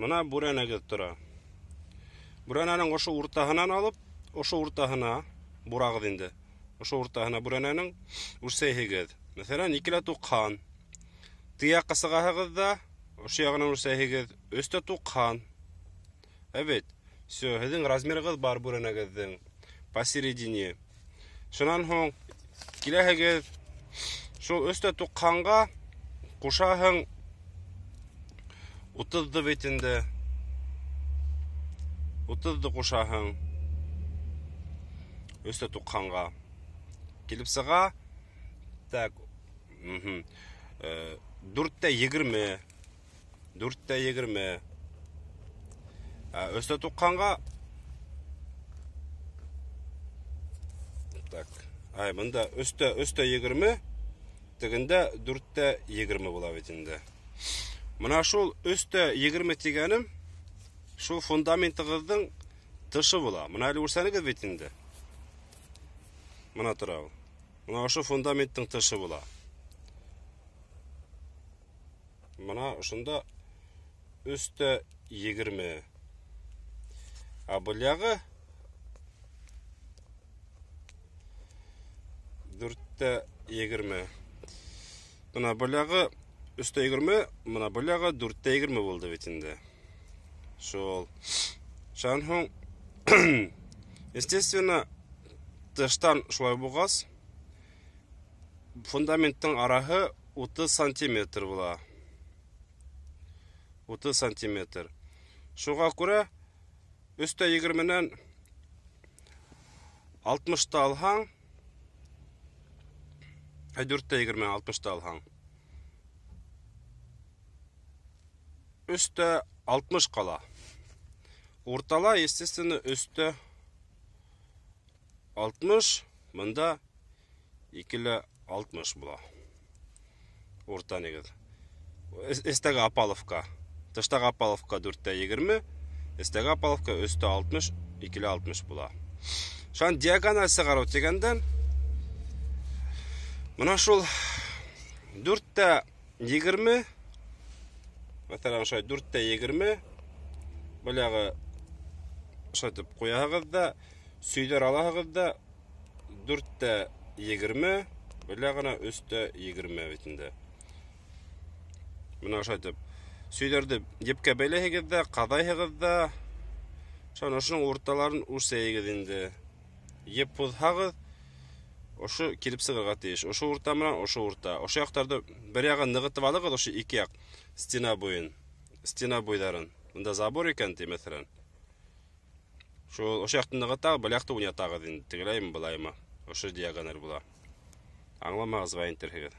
Мына бүрәнәгез тора. Бүрәнәнең ошо уртаһынан алып, ошо уртаһына бурагыз инде. Ошо уртаһына бүрәнәнең үрсәйһегез. Мәсәлән, 2 туҡан. Тыя кысыгаһығыҙ да, ошо ягынан үрсәйһегез. Өстә туҡан. Evet. Все, һеҙҙең размерығыҙ бар бүрәнәгеҙҙең. Посередине. Шунан һуң киләһегеҙ. Шул өстә туҡанға ҡушаһың 30-ды бит инде. 30-ды ҡушаһың. Өстә туҡанға. Килеп сыға. Так. 4-20. 4-20. Өстә туҡанға. Так. Бында өстә 20. Тегендә 4-20 була бит инде. Мына шул өстә 20 тигәнем, шул фундаментығыҙҙың тышы була. Мына әле үрсәнегеҙ бит инде. Мына тора ул. Мына ошо фундаменттың тышы була. Мына ошонда өстә 20. Был яғы 4-20. Мына бұл яғы өстә 20, мына бұл яғы 4-20 болды бит инде. Шул. Шан һуң, естественно, тыштан шулай булғас, фундаменттың араһы 30 сантиметр була. 30 сантиметр. Шуға күрә өстә 20-нән 60-та алһаң, 4-20 60-та алһаң. Өстә 60 ҡала. Уртала, естественно, өстә 60, мында 2-60 була. Урта нигеҙ. Эстәге апаловка. Тыштағы апаловка 4-20, эстәге апаловка өстә 60, 2-60 була. Шан диагональ сығару тигәндән, мына шул 4-20, мәсәлән, ошай 4-20, беләге шайтып ҡуяһығыҙ да, сөйҙәр алаһығыҙ да 4-20, беләгенә өстә 20 бит инде. Мына шайтып сөйҙәрҙе епкә бәйләйһегеҙ дә, ҡаҙайһығыҙ да, шуның ошоның урталарын үрсәйегеҙ инде. Еп һуҙһағыҙ, ошо килеп сығырға тейеш. Ошо урта менән ошо урта. Ошо яҡтарҙы бер яғын нығытып алығыҙ, ошо 2 яҡ стена буйын, стена буйҙарын. Бында забор икән ти, мәҫәлән. Шул ошо яҡты нығытағыҙ, был яҡты уйнатағыҙ инде. Тегеләйме, былаймы? Ошо диагональ була. Аңламағыҙ, воентерһегеҙ.